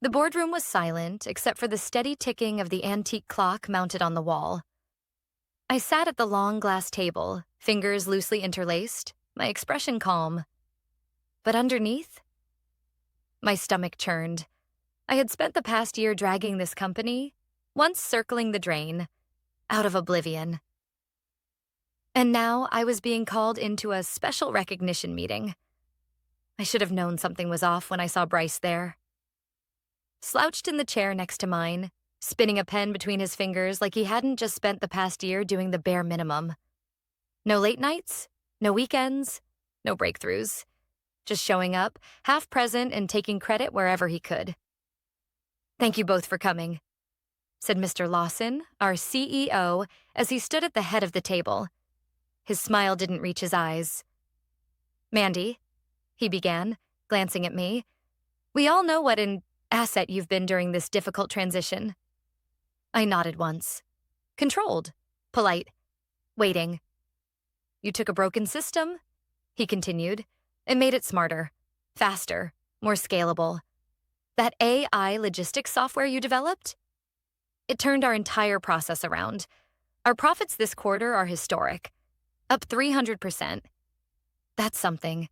The boardroom was silent, except for the steady ticking of the antique clock mounted on the wall. I sat at the long glass table, fingers loosely interlaced, my expression calm. But underneath, my stomach churned. I had spent the past year dragging this company, once circling the drain, out of oblivion. And now I was being called into a special recognition meeting. I should have known something was off when I saw Bryce there. Slouched in the chair next to mine, spinning a pen between his fingers like he hadn't just spent the past year doing the bare minimum. No late nights, no weekends, no breakthroughs. Just showing up, half present and taking credit wherever he could. "Thank you both for coming," said Mr. Lawson, our CEO, as he stood at the head of the table. His smile didn't reach his eyes. "Mandy," he began, glancing at me, "we all know what an asset you've been during this difficult transition." I nodded once. Controlled, polite, waiting. "You took a broken system," he continued, "and made it smarter, faster, more scalable. That AI logistics software you developed? It turned our entire process around. Our profits this quarter are historic, up 300%. That's something."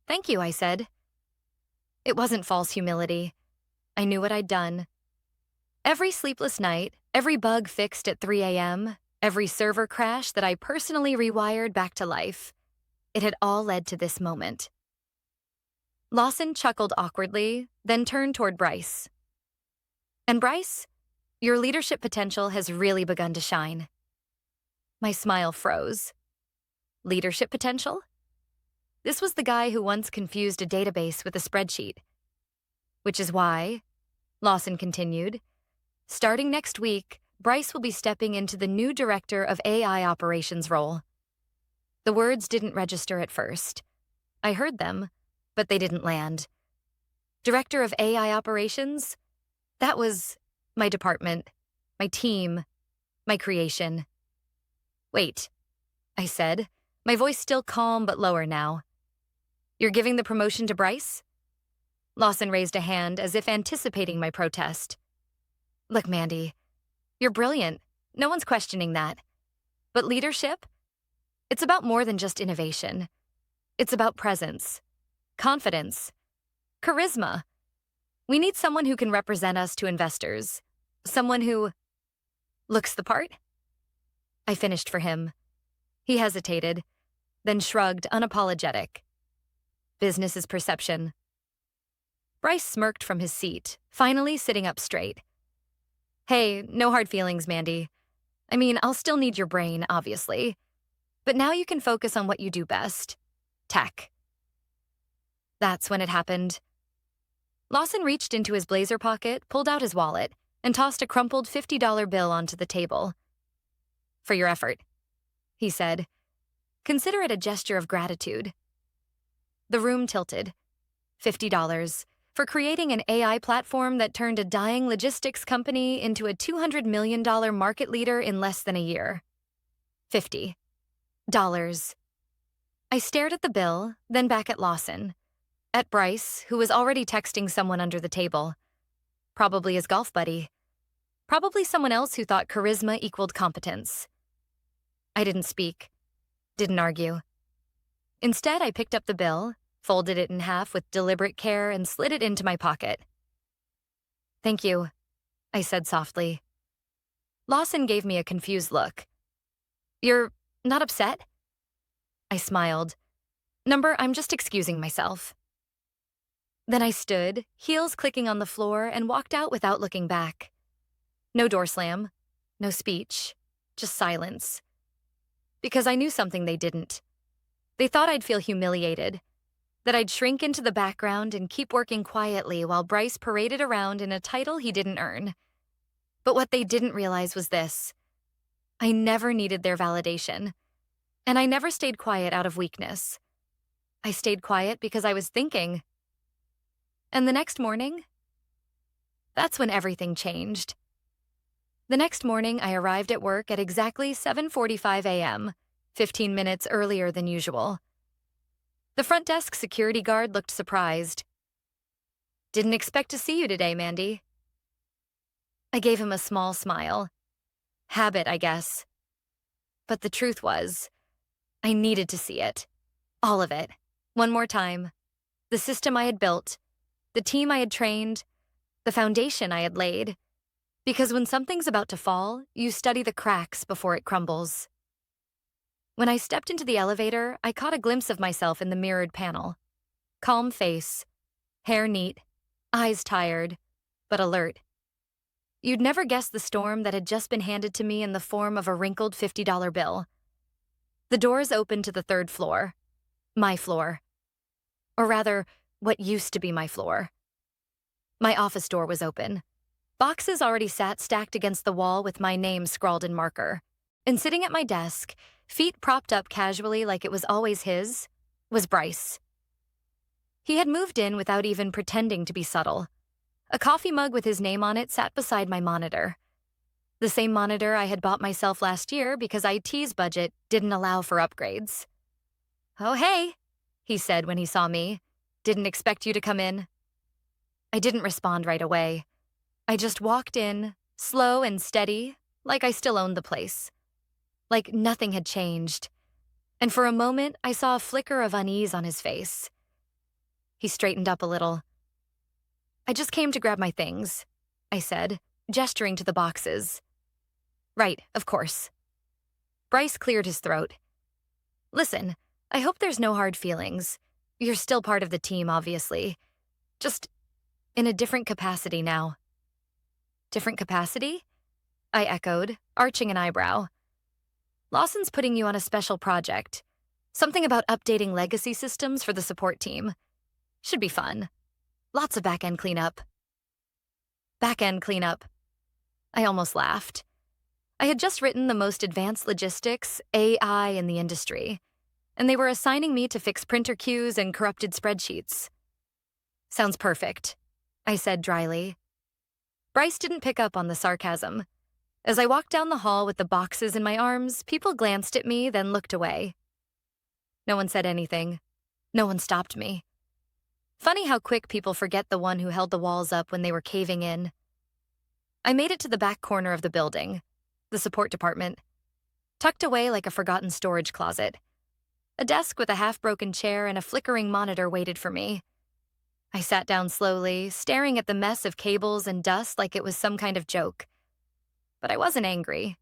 "Thank you," I said. It wasn't false humility. I knew what I'd done. Every sleepless night, every bug fixed at 3 a.m., every server crash that I personally rewired back to life, it had all led to this moment. Lawson chuckled awkwardly, then turned toward Bryce. "And Bryce, your leadership potential has really begun to shine." My smile froze. Leadership potential? This was the guy who once confused a database with a spreadsheet. "Which is why," Lawson continued, "starting next week, Bryce will be stepping into the new Director of AI Operations role." The words didn't register at first. I heard them, but they didn't land. Director of AI Operations? That was my department, my team, my creation. "Wait," I said, my voice still calm but lower now. "You're giving the promotion to Bryce?" Lawson raised a hand as if anticipating my protest. "Look, Mandy, you're brilliant. No one's questioning that. But leadership? It's about more than just innovation. It's about presence, confidence, charisma. We need someone who can represent us to investors, someone who looks the part." I finished for him. He hesitated, then shrugged, unapologetic. "Business is perception." Bryce smirked from his seat, finally sitting up straight. "Hey, no hard feelings, Mandy. I mean, I'll still need your brain, obviously. But now you can focus on what you do best. Tech." That's when it happened. Lawson reached into his blazer pocket, pulled out his wallet, and tossed a crumpled $50 bill onto the table. "For your effort," he said. "Consider it a gesture of gratitude." The room tilted. $50 for creating an AI platform that turned a dying logistics company into a $200 million market leader in less than a year. $50. I stared at the bill, then back at Lawson, at Bryce, who was already texting someone under the table. Probably his golf buddy. Probably someone else who thought charisma equaled competence. I didn't speak, didn't argue. Instead, I picked up the bill, folded it in half with deliberate care, and slid it into my pocket. "Thank you," I said softly. Lawson gave me a confused look. "You're not upset?" I smiled. "Number, I'm just excusing myself." Then I stood, heels clicking on the floor, and walked out without looking back. No door slam, no speech, just silence. Because I knew something they didn't. They thought I'd feel humiliated, that I'd shrink into the background and keep working quietly while Bryce paraded around in a title he didn't earn. But what they didn't realize was this. I never needed their validation. And I never stayed quiet out of weakness. I stayed quiet because I was thinking. And the next morning, that's when everything changed. The next morning, I arrived at work at exactly 7:45 a.m., 15 minutes earlier than usual. The front desk security guard looked surprised. Didn't expect to see you today, Mandy. I gave him a small smile. Habit, I guess. But the truth was, I needed to see it. All of it. One more time. The system I had built, the team I had trained, the foundation I had laid. Because when something's about to fall, you study the cracks before it crumbles. When I stepped into the elevator, I caught a glimpse of myself in the mirrored panel. Calm face, hair neat, eyes tired, but alert. You'd never guess the storm that had just been handed to me in the form of a wrinkled $50 bill. The doors opened to the third floor. My floor. Or rather, what used to be my floor. My office door was open. Boxes already sat stacked against the wall with my name scrawled in marker. And sitting at my desk, feet propped up casually like it was always his, was Bryce. He had moved in without even pretending to be subtle. A coffee mug with his name on it sat beside my monitor. The same monitor I had bought myself last year because IT's budget didn't allow for upgrades. "Oh, hey," he said when he saw me. "Didn't expect you to come in." I didn't respond right away. I just walked in, slow and steady, like I still owned the place. Like nothing had changed. And for a moment, I saw a flicker of unease on his face. He straightened up a little. "I just came to grab my things," I said, gesturing to the boxes. "Right, of course." Bryce cleared his throat. "Listen, I hope there's no hard feelings. You're still part of the team, obviously. Just in a different capacity now." "Different capacity?" I echoed, arching an eyebrow. "Lawson's putting you on a special project. Something about updating legacy systems for the support team. Should be fun. Lots of back-end cleanup." Back-end cleanup. I almost laughed. I had just written the most advanced logistics, AI in the industry, and they were assigning me to fix printer queues and corrupted spreadsheets. "Sounds perfect," I said dryly. Bryce didn't pick up on the sarcasm. As I walked down the hall with the boxes in my arms, people glanced at me, then looked away. No one said anything. No one stopped me. Funny how quick people forget the one who held the walls up when they were caving in. I made it to the back corner of the building, the support department, tucked away like a forgotten storage closet. A desk with a half-broken chair and a flickering monitor waited for me. I sat down slowly, staring at the mess of cables and dust like it was some kind of joke. But I wasn't angry.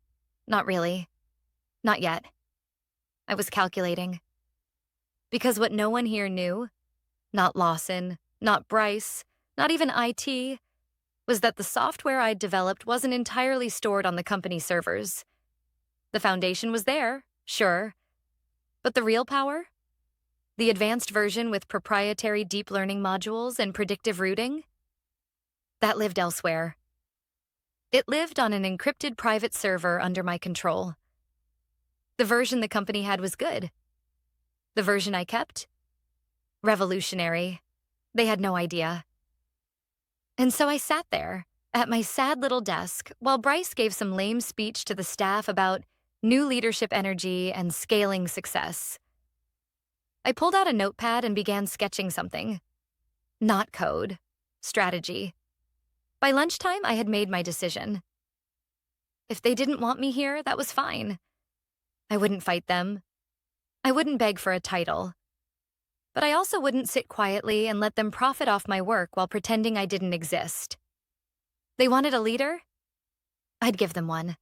Not really. Not yet. I was calculating. Because what no one here knew, not Lawson, not Bryce, not even IT, was that the software I'd developed wasn't entirely stored on the company servers. The foundation was there, sure. But the real power? The advanced version with proprietary deep learning modules and predictive routing? That lived elsewhere. It lived on an encrypted private server under my control. The version the company had was good. The version I kept? Revolutionary. They had no idea. And so I sat there, at my sad little desk, while Bryce gave some lame speech to the staff about new leadership energy and scaling success. I pulled out a notepad and began sketching something. Not code. Strategy. By lunchtime, I had made my decision. If they didn't want me here, that was fine. I wouldn't fight them. I wouldn't beg for a title. But I also wouldn't sit quietly and let them profit off my work while pretending I didn't exist. They wanted a leader? I'd give them one.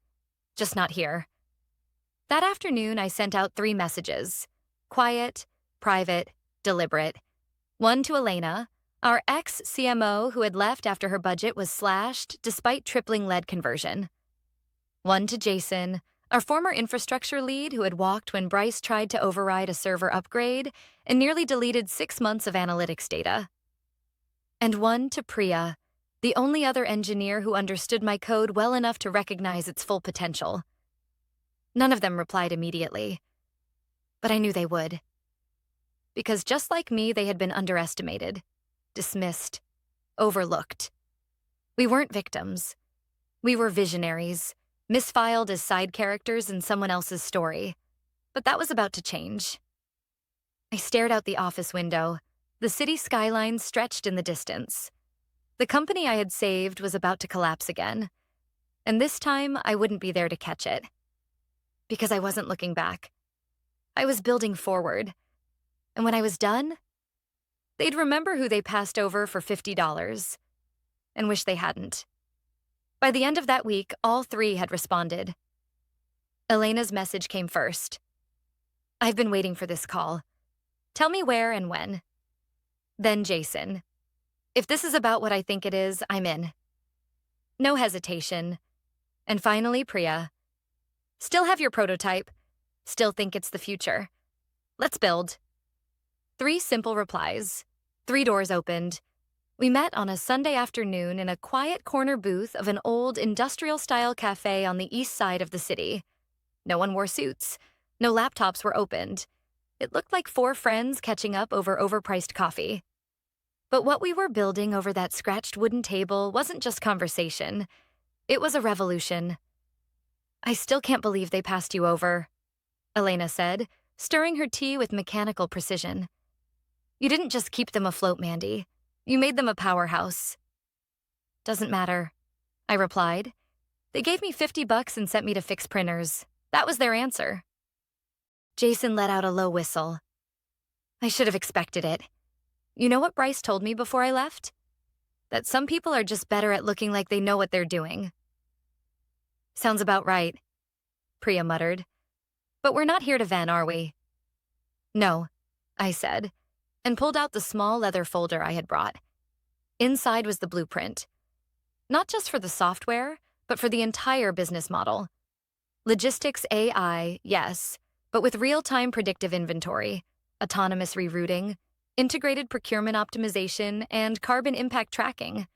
Just not here. That afternoon, I sent out 3 messages. Quiet, private, deliberate. One to Elena, our ex-CMO who had left after her budget was slashed despite tripling lead conversion. One to Jason, our former infrastructure lead who had walked when Bryce tried to override a server upgrade and nearly deleted 6 months of analytics data. And one to Priya, the only other engineer who understood my code well enough to recognize its full potential. None of them replied immediately. But I knew they would. Because just like me, they had been underestimated, dismissed, overlooked. We weren't victims. We were visionaries, misfiled as side characters in someone else's story. But that was about to change. I stared out the office window. The city skyline stretched in the distance. The company I had saved was about to collapse again, and this time I wouldn't be there to catch it. Because I wasn't looking back. I was building forward. And when I was done, they'd remember who they passed over for $50 and wish they hadn't. By the end of that week, all three had responded. Elena's message came first. I've been waiting for this call. Tell me where and when. Then Jason. If this is about what I think it is, I'm in. No hesitation. And finally, Priya. Still have your prototype. Still think it's the future. Let's build. 3 simple replies. 3 doors opened. We met on a Sunday afternoon in a quiet corner booth of an old industrial-style cafe on the east side of the city. No one wore suits. No laptops were opened. It looked like 4 friends catching up over overpriced coffee. But what we were building over that scratched wooden table wasn't just conversation. It was a revolution. I still can't believe they passed you over, Elena said, stirring her tea with mechanical precision. You didn't just keep them afloat, Mandy. You made them a powerhouse. Doesn't matter, I replied. They gave me $50 and sent me to fix printers. That was their answer. Jason let out a low whistle. I should have expected it. You know what Bryce told me before I left? That some people are just better at looking like they know what they're doing. Sounds about right, Priya muttered. But we're not here to vent, are we? No, I said, and pulled out the small leather folder I had brought. Inside was the blueprint. Not just for the software, but for the entire business model. Logistics AI, yes, but with real-time predictive inventory, autonomous rerouting, integrated procurement optimization, and carbon impact tracking,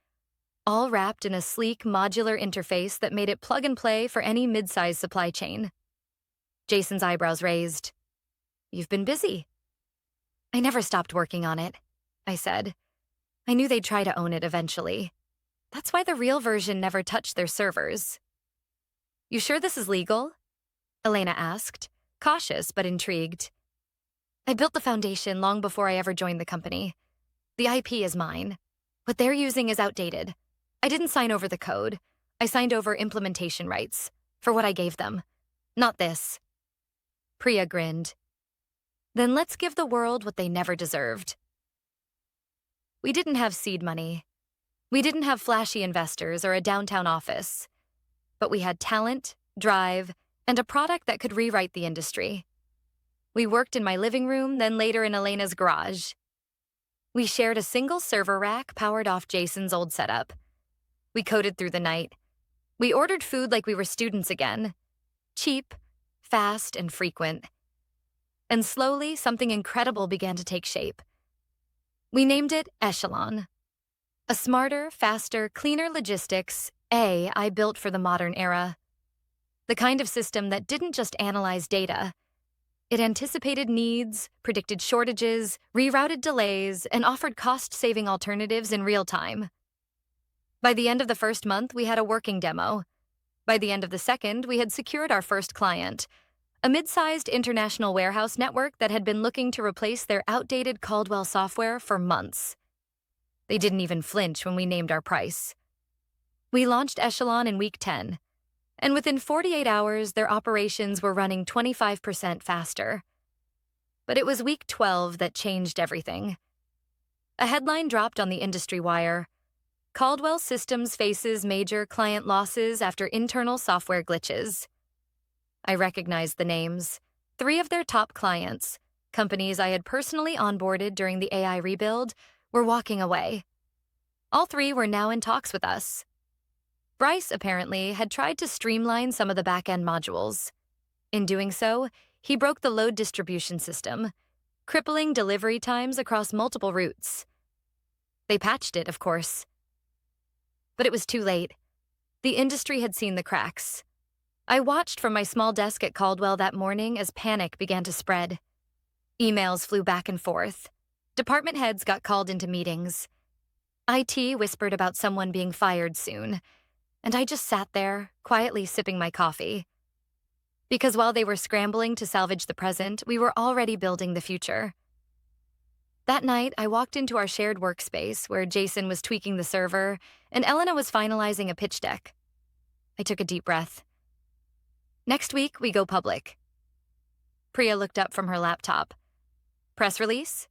all wrapped in a sleek modular interface that made it plug-and-play for any mid-size supply chain. Jason's eyebrows raised. You've been busy. I never stopped working on it, I said. I knew they'd try to own it eventually. That's why the real version never touched their servers. You sure this is legal? Elena asked, cautious but intrigued. I built the foundation long before I ever joined the company. The IP is mine. What they're using is outdated. I didn't sign over the code. I signed over implementation rights for what I gave them. Not this. Priya grinned. Then let's give the world what they never deserved. We didn't have seed money. We didn't have flashy investors or a downtown office. But we had talent, drive, and a product that could rewrite the industry. We worked in my living room, then later in Elena's garage. We shared a single server rack powered off Jason's old setup. We coded through the night. We ordered food like we were students again. Cheap, fast, and frequent. And slowly, something incredible began to take shape. We named it Echelon. A smarter, faster, cleaner logistics I built for the modern era. The kind of system that didn't just analyze data. It anticipated needs, predicted shortages, rerouted delays, and offered cost-saving alternatives in real time. By the end of the first month, we had a working demo. By the end of the second, we had secured our first client, a mid-sized international warehouse network that had been looking to replace their outdated Caldwell software for months. They didn't even flinch when we named our price. We launched Echelon in week 10, and within 48 hours, their operations were running 25% faster. But it was week 12 that changed everything. A headline dropped on the industry wire. Caldwell Systems faces major client losses after internal software glitches. I recognized the names. 3 of their top clients, companies I had personally onboarded during the AI rebuild, were walking away. All 3 were now in talks with us. Bryce, apparently, had tried to streamline some of the back-end modules. In doing so, he broke the load distribution system, crippling delivery times across multiple routes. They patched it, of course. But it was too late. The industry had seen the cracks. I watched from my small desk at Caldwell that morning as panic began to spread. Emails flew back and forth. Department heads got called into meetings. IT whispered about someone being fired soon, and I just sat there, quietly sipping my coffee. Because while they were scrambling to salvage the present, we were already building the future. That night, I walked into our shared workspace where Jason was tweaking the server and Elena was finalizing a pitch deck. I took a deep breath. Next week, we go public. Priya looked up from her laptop. Press release?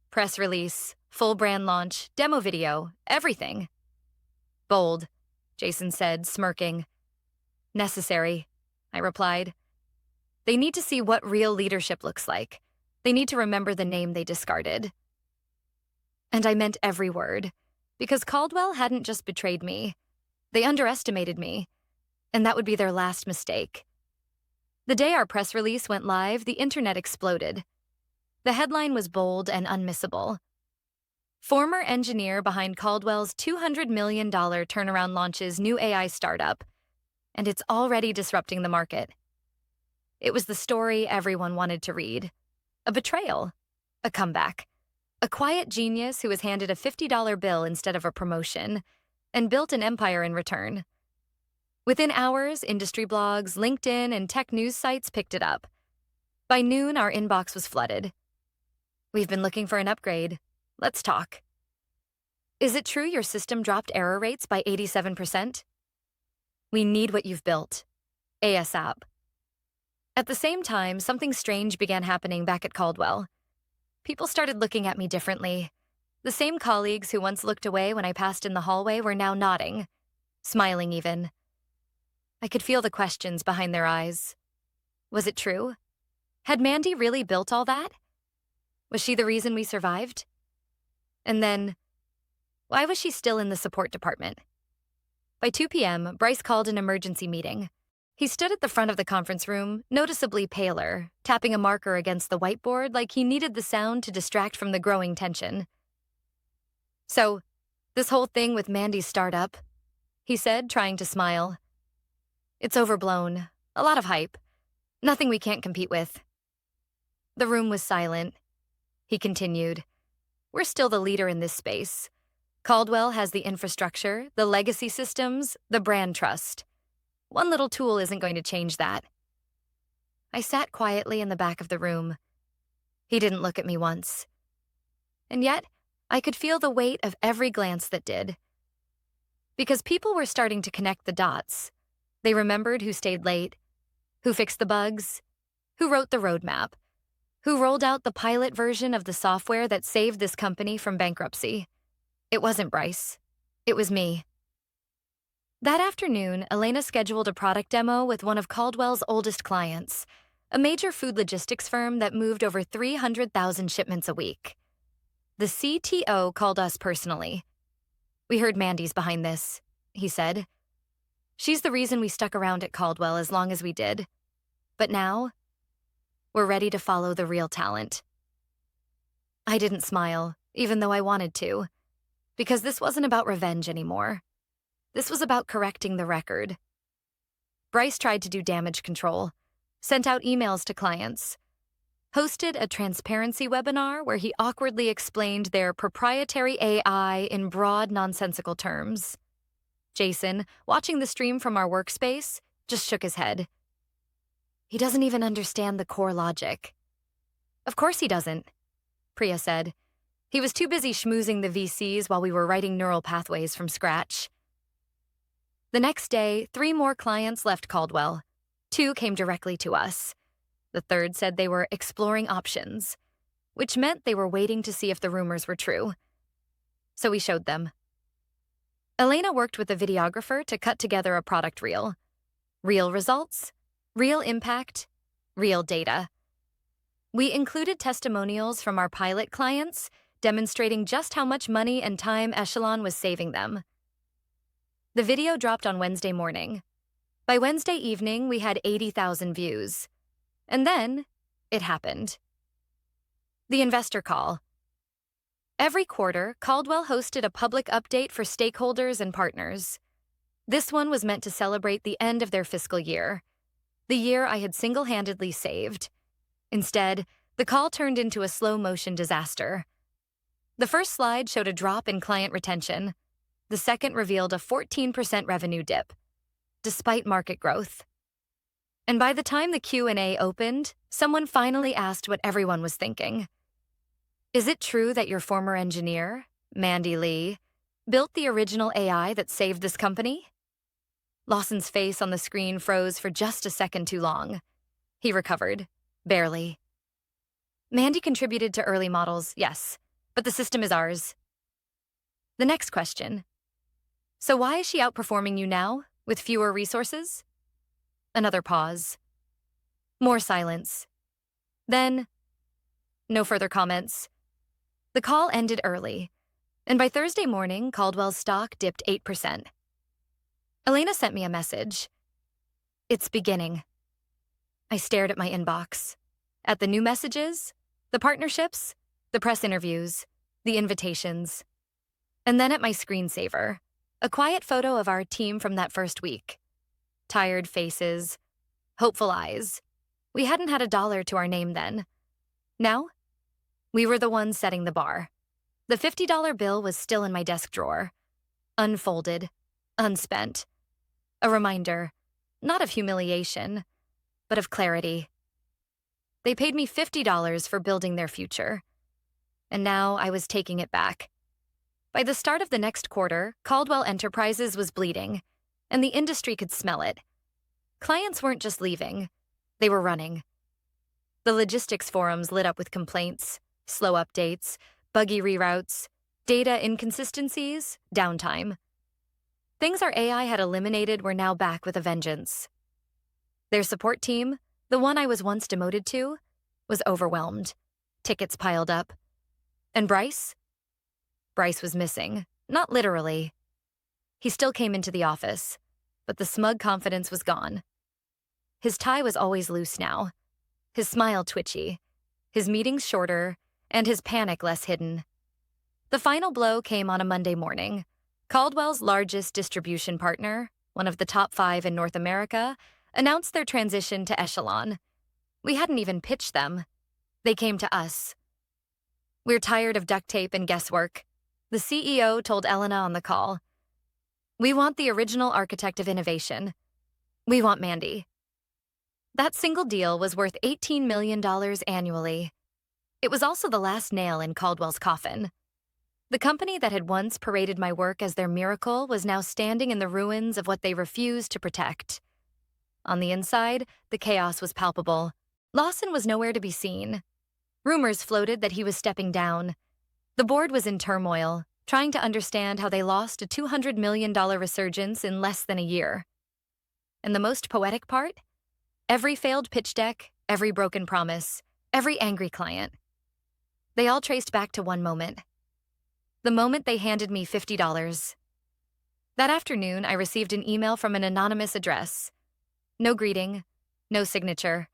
Press release, full brand launch, demo video, everything. Bold, Jason said, smirking. Necessary, I replied. They need to see what real leadership looks like. They need to remember the name they discarded. And I meant every word, because Caldwell hadn't just betrayed me. They underestimated me, and that would be their last mistake. The day our press release went live, the internet exploded. The headline was bold and unmissable. Former engineer behind Caldwell's $200 million turnaround launches new AI startup, and it's already disrupting the market. It was the story everyone wanted to read. A betrayal, a comeback, a quiet genius who was handed a $50 bill instead of a promotion and built an empire in return. Within hours, industry blogs, LinkedIn, and tech news sites picked it up. By noon, our inbox was flooded. We've been looking for an upgrade. Let's talk. Is it true your system dropped error rates by 87%? We need what you've built. ASAP. At the same time, something strange began happening back at Caldwell. People started looking at me differently. The same colleagues who once looked away when I passed in the hallway were now nodding, smiling even. I could feel the questions behind their eyes. Was it true? Had Mandy really built all that? Was she the reason we survived? And then, why was she still in the support department? By 2 p.m., Bryce called an emergency meeting. He stood at the front of the conference room, noticeably paler, tapping a marker against the whiteboard like he needed the sound to distract from the growing tension. So, this whole thing with Mandy's startup, he said, trying to smile. It's overblown, a lot of hype, nothing we can't compete with. The room was silent. He continued, we're still the leader in this space. Caldwell has the infrastructure, the legacy systems, the brand trust. One little tool isn't going to change that. I sat quietly in the back of the room. He didn't look at me once. And yet, I could feel the weight of every glance that did. Because people were starting to connect the dots. They remembered who stayed late, who fixed the bugs, who wrote the roadmap, who rolled out the pilot version of the software that saved this company from bankruptcy. It wasn't Bryce. It was me. That afternoon, Elena scheduled a product demo with one of Caldwell's oldest clients, a major food logistics firm that moved over 300,000 shipments a week. The CTO called us personally. We heard Mandy's behind this, he said. She's the reason we stuck around at Caldwell as long as we did. But now, we're ready to follow the real talent. I didn't smile, even though I wanted to, because this wasn't about revenge anymore. This was about correcting the record. Bryce tried to do damage control, sent out emails to clients, hosted a transparency webinar where he awkwardly explained their proprietary AI in broad, nonsensical terms. Jason, watching the stream from our workspace, just shook his head. He doesn't even understand the core logic. Of course he doesn't, Priya said. He was too busy schmoozing the VCs while we were writing neural pathways from scratch. The next day, 3 more clients left Caldwell. 2 came directly to us. The third said they were exploring options, which meant they were waiting to see if the rumors were true. So we showed them. Elena worked with a videographer to cut together a product reel. Real results, real impact, real data. We included testimonials from our pilot clients, demonstrating just how much money and time Echelon was saving them. The video dropped on Wednesday morning. By Wednesday evening, we had 80,000 views. And then, it happened. The investor call. Every quarter, Caldwell hosted a public update for stakeholders and partners. This one was meant to celebrate the end of their fiscal year, the year I had single-handedly saved. Instead, the call turned into a slow-motion disaster. The first slide showed a drop in client retention. The second revealed a 14% revenue dip, despite market growth. And by the time the Q&A opened, someone finally asked what everyone was thinking. Is it true that your former engineer, Mandy Lee, built the original AI that saved this company? Lawson's face on the screen froze for just a second too long. He recovered. Barely. Mandy contributed to early models, yes, but the system is ours. The next question. So why is she outperforming you now, with fewer resources? Another pause. More silence. Then, no further comments. The call ended early, and by Thursday morning, Caldwell's stock dipped 8%. Elena sent me a message. It's beginning. I stared at my inbox. At the new messages, the partnerships, the press interviews, the invitations. And then at my screensaver, a quiet photo of our team from that first week. Tired faces, hopeful eyes. We hadn't had $1 to our name then. Now, we were the ones setting the bar. The $50 bill was still in my desk drawer, unfolded, unspent. A reminder, not of humiliation, but of clarity. They paid me $50 for building their future, and now I was taking it back. By the start of the next quarter, Caldwell Enterprises was bleeding, and the industry could smell it. Clients weren't just leaving, they were running. The logistics forums lit up with complaints, slow updates, buggy reroutes, data inconsistencies, downtime. Things our AI had eliminated were now back with a vengeance. Their support team, the one I was once demoted to, was overwhelmed. Tickets piled up. And Bryce? Bryce was missing, not literally. He still came into the office, but the smug confidence was gone. His tie was always loose now, his smile twitchy, his meetings shorter, and his panic less hidden. The final blow came on a Monday morning. Caldwell's largest distribution partner, one of the top 5 in North America, announced their transition to Echelon. We hadn't even pitched them. They came to us. We're tired of duct tape and guesswork, the CEO told Elena on the call. We want the original architect of innovation. We want Mandy. That single deal was worth $18 million annually. It was also the last nail in Caldwell's coffin. The company that had once paraded my work as their miracle was now standing in the ruins of what they refused to protect. On the inside, the chaos was palpable. Lawson was nowhere to be seen. Rumors floated that he was stepping down. The board was in turmoil, trying to understand how they lost a $200 million resurgence in less than a year. And the most poetic part? Every failed pitch deck, every broken promise, every angry client. They all traced back to one moment. The moment they handed me $50. That afternoon, I received an email from an anonymous address. No greeting, no signature.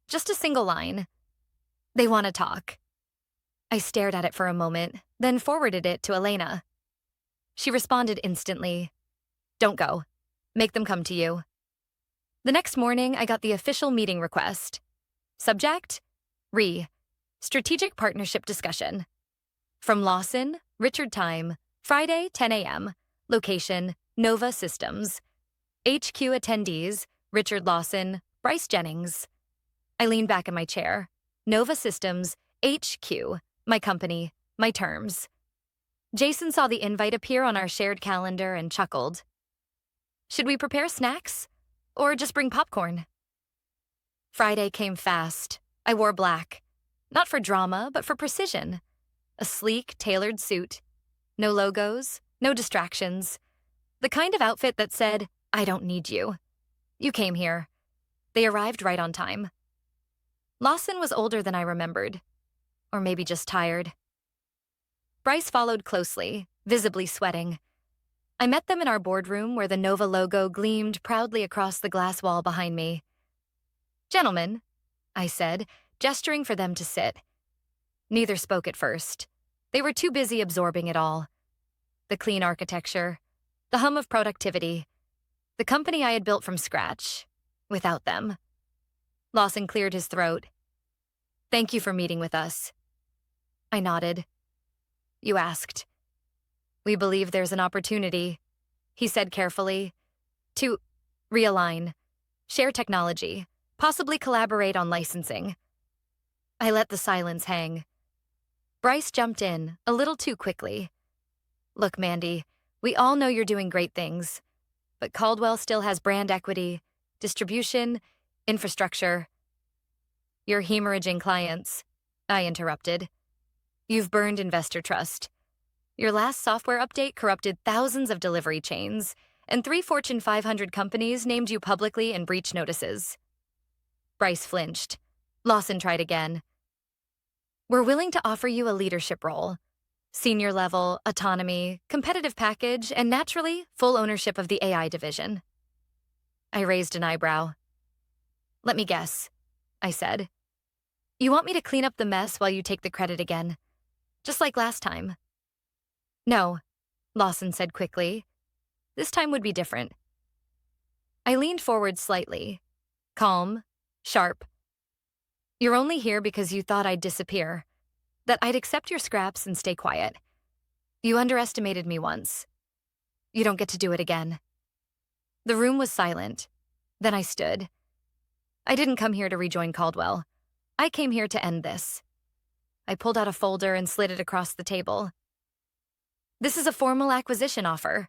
Just a single line. They want to talk. I stared at it for a moment, then forwarded it to Elena. She responded instantly. Don't go. Make them come to you. The next morning, I got the official meeting request. Subject? Strategic Partnership Discussion. From Lawson, Richard Time, Friday, 10 a.m. Location, Nova Systems. HQ attendees, Richard Lawson, Bryce Jennings. I leaned back in my chair. Nova Systems, HQ, my company, my terms. Jason saw the invite appear on our shared calendar and chuckled. Should we prepare snacks? Or just bring popcorn? Friday came fast. I wore black. Not for drama, but for precision. A sleek, tailored suit. No logos, no distractions. The kind of outfit that said, I don't need you. You came here. They arrived right on time. Lawson was older than I remembered. Or maybe just tired. Bryce followed closely, visibly sweating. I met them in our boardroom where the Nova logo gleamed proudly across the glass wall behind me. Gentlemen, I said, gesturing for them to sit. Neither spoke at first. They were too busy absorbing it all. The clean architecture, the hum of productivity, the company I had built from scratch, without them. Lawson cleared his throat. Thank you for meeting with us. I nodded. You asked. We believe there's an opportunity, he said carefully, to realign, share technology, possibly collaborate on licensing. I let the silence hang. Bryce jumped in, a little too quickly. Look, Mandy, we all know you're doing great things, but Caldwell still has brand equity, distribution, infrastructure. You're hemorrhaging clients, I interrupted. You've burned investor trust. Your last software update corrupted thousands of delivery chains, and 3 Fortune 500 companies named you publicly in breach notices. Bryce flinched. Lawson tried again. We're willing to offer you a leadership role. Senior level, autonomy, competitive package, and naturally, full ownership of the AI division. I raised an eyebrow. Let me guess, I said. You want me to clean up the mess while you take the credit again, just like last time. No, Lawson said quickly. This time would be different. I leaned forward slightly, calm, sharp. You're only here because you thought I'd disappear, that I'd accept your scraps and stay quiet. You underestimated me once. You don't get to do it again. The room was silent. Then I stood. I didn't come here to rejoin Caldwell. I came here to end this. I pulled out a folder and slid it across the table. This is a formal acquisition offer.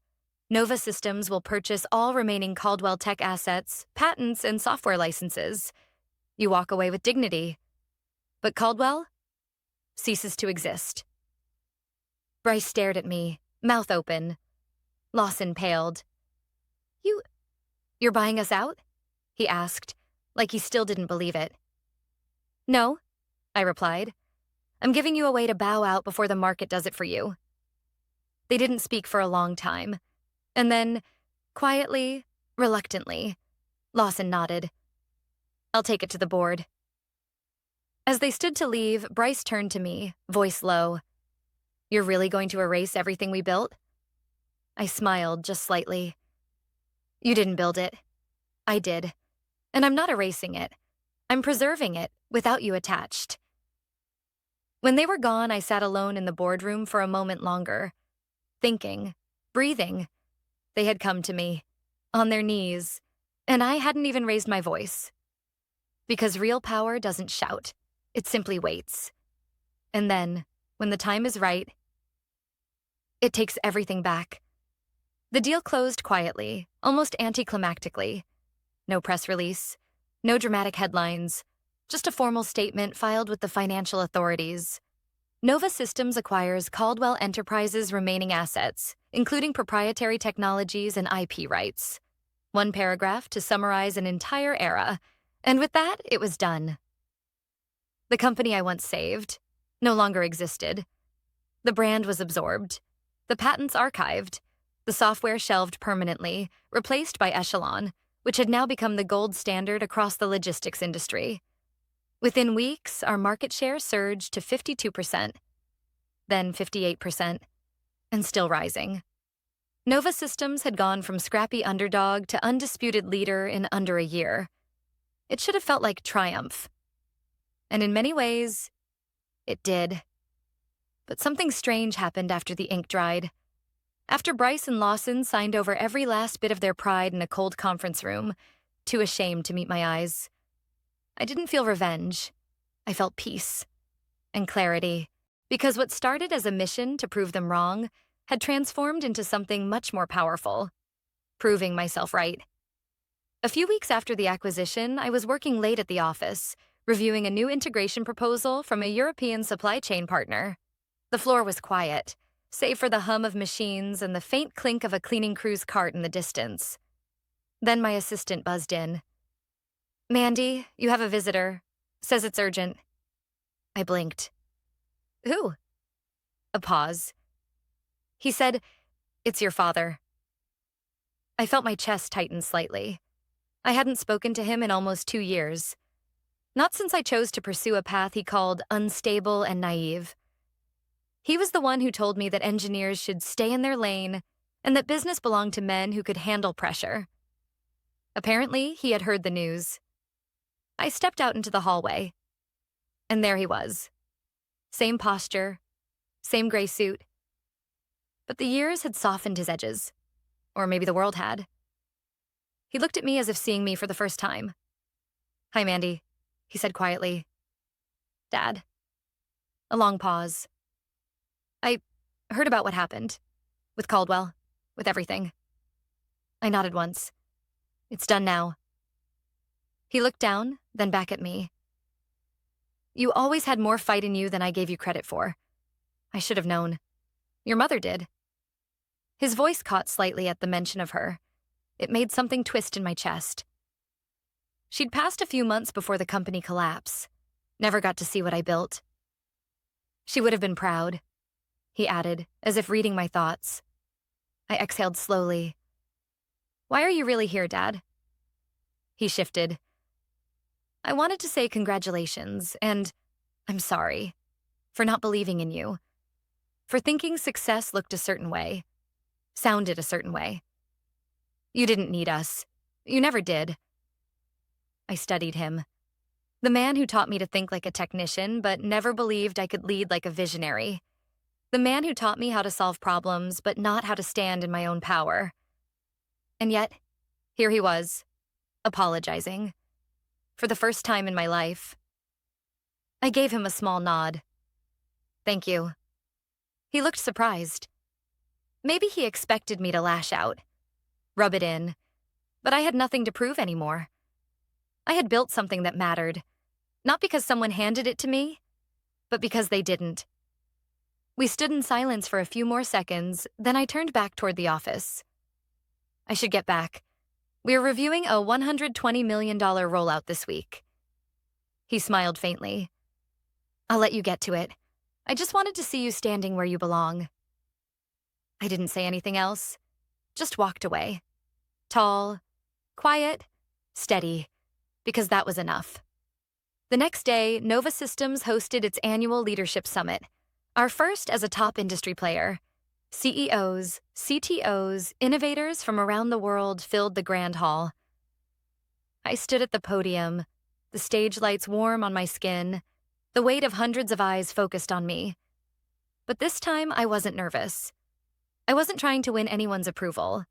Nova Systems will purchase all remaining Caldwell Tech assets, patents, and software licenses. You walk away with dignity. But Caldwell ceases to exist. Bryce stared at me, mouth open. Lawson paled. You're buying us out? He asked, like he still didn't believe it. No, I replied. I'm giving you a way to bow out before the market does it for you. They didn't speak for a long time. And then, quietly, reluctantly, Lawson nodded. I'll take it to the board. As they stood to leave, Bryce turned to me, voice low. You're really going to erase everything we built? I smiled just slightly. You didn't build it. I did. And I'm not erasing it. I'm preserving it, without you attached. When they were gone, I sat alone in the boardroom for a moment longer, thinking, breathing. They had come to me, on their knees, and I hadn't even raised my voice. Because real power doesn't shout, it simply waits. And then, when the time is right, it takes everything back. The deal closed quietly, almost anticlimactically. No press release, no dramatic headlines, just a formal statement filed with the financial authorities. Nova Systems acquires Caldwell Enterprises' remaining assets, including proprietary technologies and IP rights. One paragraph to summarize an entire era, and with that, it was done. The company I once saved no longer existed. The brand was absorbed, the patents archived, the software shelved permanently, replaced by Echelon, which had now become the gold standard across the logistics industry. Within weeks, our market share surged to 52%, then 58%, and still rising. Nova Systems had gone from scrappy underdog to undisputed leader in under a year. It should have felt like triumph. And in many ways, it did. But something strange happened after the ink dried. After Bryce and Lawson signed over every last bit of their pride in a cold conference room, too ashamed to meet my eyes, I didn't feel revenge. I felt peace and clarity, because what started as a mission to prove them wrong had transformed into something much more powerful, proving myself right. A few weeks after the acquisition, I was working late at the office, reviewing a new integration proposal from a European supply chain partner. The floor was quiet, save for the hum of machines and the faint clink of a cleaning crew's cart in the distance. Then my assistant buzzed in. Mandy, you have a visitor. Says it's urgent. I blinked. Who? A pause. He said, It's your father. I felt my chest tighten slightly. I hadn't spoken to him in almost 2 years. Not since I chose to pursue a path he called unstable and naive. He was the one who told me that engineers should stay in their lane and that business belonged to men who could handle pressure. Apparently, he had heard the news. I stepped out into the hallway, and there he was. Same posture, same gray suit. But the years had softened his edges, or maybe the world had. He looked at me as if seeing me for the first time. Hi, Mandy, he said quietly. Dad. A long pause. I heard about what happened. With Caldwell. With everything. I nodded once. It's done now. He looked down, then back at me. You always had more fight in you than I gave you credit for. I should have known. Your mother did. His voice caught slightly at the mention of her. It made something twist in my chest. She'd passed a few months before the company collapse. Never got to see what I built. She would have been proud, he added, as if reading my thoughts. I exhaled slowly. Why are you really here, Dad? He shifted. I wanted to say congratulations, and I'm sorry for not believing in you, for thinking success looked a certain way, sounded a certain way. You didn't need us. You never did. I studied him. The man who taught me to think like a technician, but never believed I could lead like a visionary. The man who taught me how to solve problems, but not how to stand in my own power. And yet, here he was, apologizing. For the first time in my life. I gave him a small nod. Thank you. He looked surprised. Maybe he expected me to lash out, rub it in, but I had nothing to prove anymore. I had built something that mattered, not because someone handed it to me, but because they didn't. We stood in silence for a few more seconds, then I turned back toward the office. I should get back. We're reviewing a $120 million rollout this week. He smiled faintly. I'll let you get to it. I just wanted to see you standing where you belong. I didn't say anything else, just walked away. Tall, quiet, steady, because that was enough. The next day, Nova Systems hosted its annual leadership summit, our first as a top industry player. CEOs, CTOs, innovators from around the world filled the grand hall. I stood at the podium, the stage lights warm on my skin, the weight of hundreds of eyes focused on me. But this time, I wasn't nervous. I wasn't trying to win anyone's approval.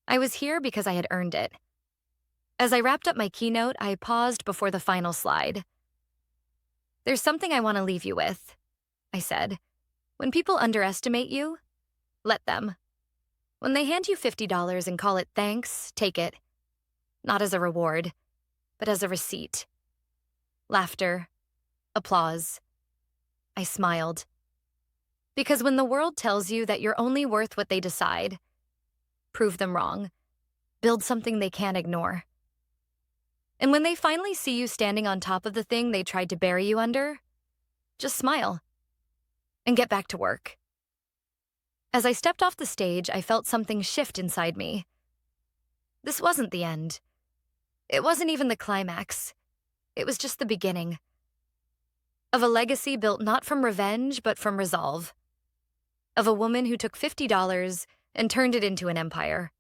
I was here because I had earned it. As I wrapped up my keynote, I paused before the final slide. There's something I want to leave you with, I said. When people underestimate you, let them. When they hand you $50 and call it thanks, take it. Not as a reward, but as a receipt. Laughter. Applause. I smiled. Because when the world tells you that you're only worth what they decide, prove them wrong. Build something they can't ignore. And when they finally see you standing on top of the thing they tried to bury you under, just smile and get back to work. As I stepped off the stage, I felt something shift inside me. This wasn't the end. It wasn't even the climax. It was just the beginning. Of a legacy built not from revenge, but from resolve. Of a woman who took $50 and turned it into an empire.